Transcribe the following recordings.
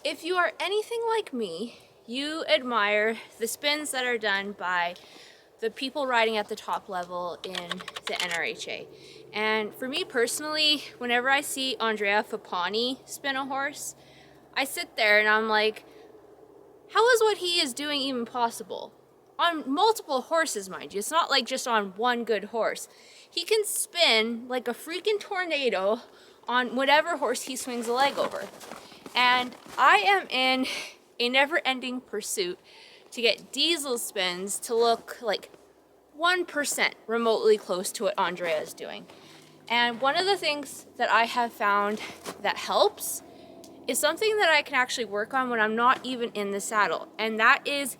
If you are anything like me, you admire the spins that are done by the people riding at the top level in the NRHA. And for me personally, whenever I see Andrea Fappani spin a horse, I sit there and I'm like, how is what he is doing even possible? On multiple horses, mind you. It's not like just on one good horse. He can spin like a freaking tornado on whatever horse he swings a leg over. And I am in a never-ending pursuit to get Diesel spins to look like 1% remotely close to what Andrea is doing. And one of the things that I have found that helps is something that I can actually work on when I'm not even in the saddle, and that is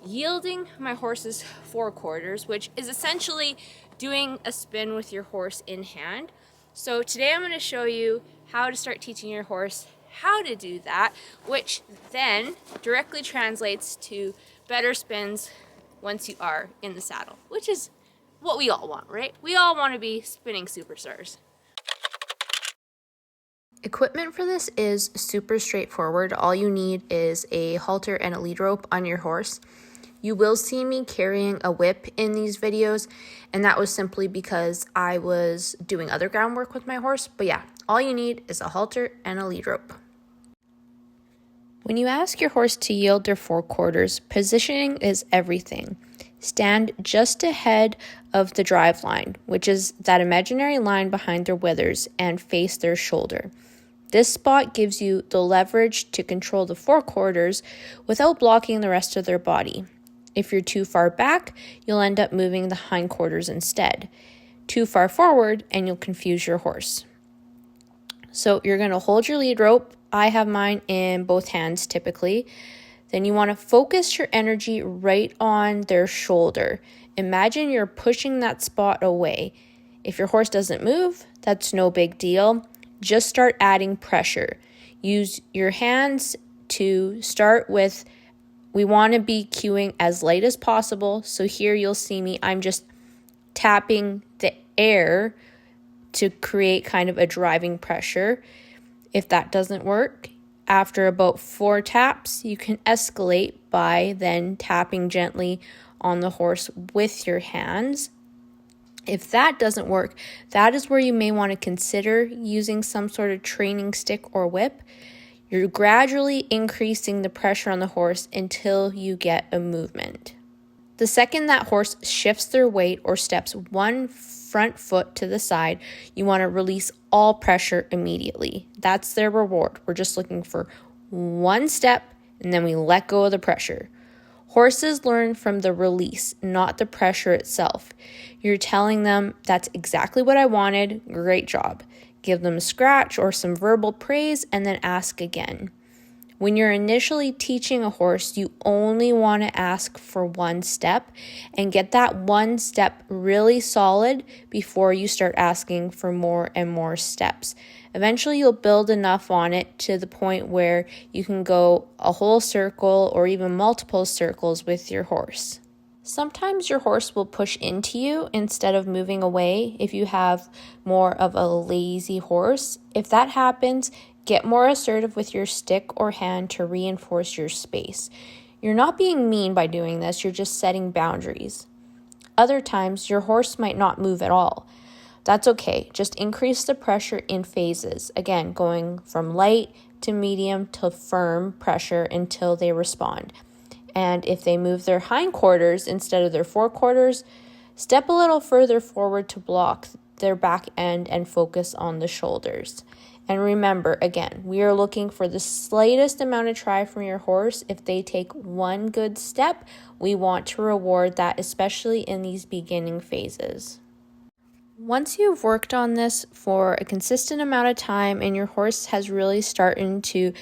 yielding my horse's forequarters, which is essentially doing a spin with your horse in hand. So today I'm going to show you how to start teaching your horse how to do that, which then directly translates to better spins once you are in the saddle, which is what we all want, right? We all want to be spinning superstars. Equipment for this is super straightforward. All you need is a halter and a lead rope on your horse. You will see me carrying a whip in these videos, and that was simply because I was doing other groundwork with my horse. But yeah, all you need is a halter and a lead rope. When you ask your horse to yield their forequarters, positioning is everything. Stand just ahead of the drive line, which is that imaginary line behind their withers, and face their shoulder. This spot gives you the leverage to control the forequarters without blocking the rest of their body. If you're too far back, you'll end up moving the hindquarters instead. Too far forward, and you'll confuse your horse. So you're going to hold your lead rope. I have mine in both hands typically. Then you want to focus your energy right on their shoulder. Imagine you're pushing that spot away. If your horse doesn't move, that's no big deal. Just start adding pressure. Use your hands to start with. We want to be cueing as light as possible. So here you'll see me, I'm just tapping the air to create kind of a driving pressure. If that doesn't work, after about 4 taps, you can escalate by then tapping gently on the horse with your hands. If that doesn't work, that is where you may want to consider using some sort of training stick or whip. You're gradually increasing the pressure on the horse until you get a movement. The second that horse shifts their weight or steps one front foot to the side, you want to release all pressure immediately. That's their reward. We're just looking for one step and then we let go of the pressure. Horses learn from the release, not the pressure itself. You're telling them, that's exactly what I wanted, great job. Give them a scratch or some verbal praise and then ask again. When you're initially teaching a horse, you only want to ask for one step and get that one step really solid before you start asking for more and more steps. Eventually, you'll build enough on it to the point where you can go a whole circle or even multiple circles with your horse. Sometimes your horse will push into you instead of moving away if you have more of a lazy horse. If that happens, get more assertive with your stick or hand to reinforce your space. You're not being mean by doing this, you're just setting boundaries. Other times, your horse might not move at all. That's okay, just increase the pressure in phases. Again, going from light to medium to firm pressure until they respond. And if they move their hindquarters instead of their forequarters, step a little further forward to block their back end and focus on the shoulders. And remember, again, we are looking for the slightest amount of try from your horse. If they take one good step, we want to reward that, especially in these beginning phases. Once you've worked on this for a consistent amount of time and your horse has really started to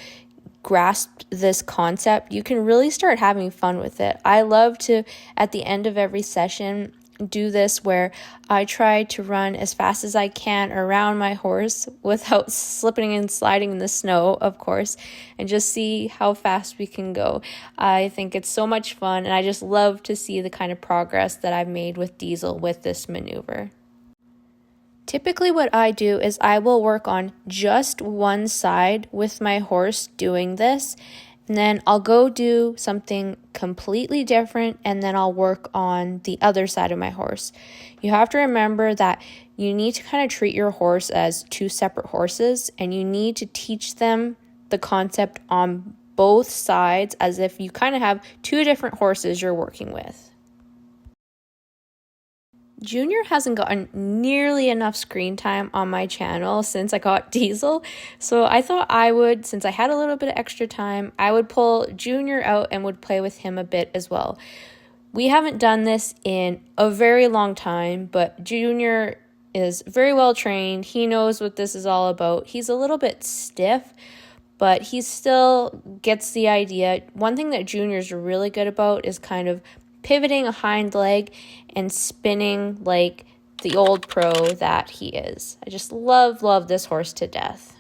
grasp this concept, you can really start having fun with it. I love to, at the end of every session, do this where I try to run as fast as I can around my horse without slipping and sliding in the snow, of course, and just see how fast we can go. I think it's so much fun, and I just love to see the kind of progress that I've made with Diesel with this maneuver. Typically what I do is I will work on just one side with my horse doing this, and then I'll go do something completely different, and then I'll work on the other side of my horse. You have to remember that you need to kind of treat your horse as two separate horses, and you need to teach them the concept on both sides as if you kind of have two different horses you're working with. Junior hasn't gotten nearly enough screen time on my channel since I got Diesel, so I thought I would, since I had a little bit of extra time, I would pull Junior out and would play with him a bit as well. We haven't done this in a very long time, but Junior is very well trained. He knows what this is all about. He's a little bit stiff, but he still gets the idea. One thing that Junior's really good about is kind of pivoting a hind leg and spinning like the old pro that he is. I just love this horse to death.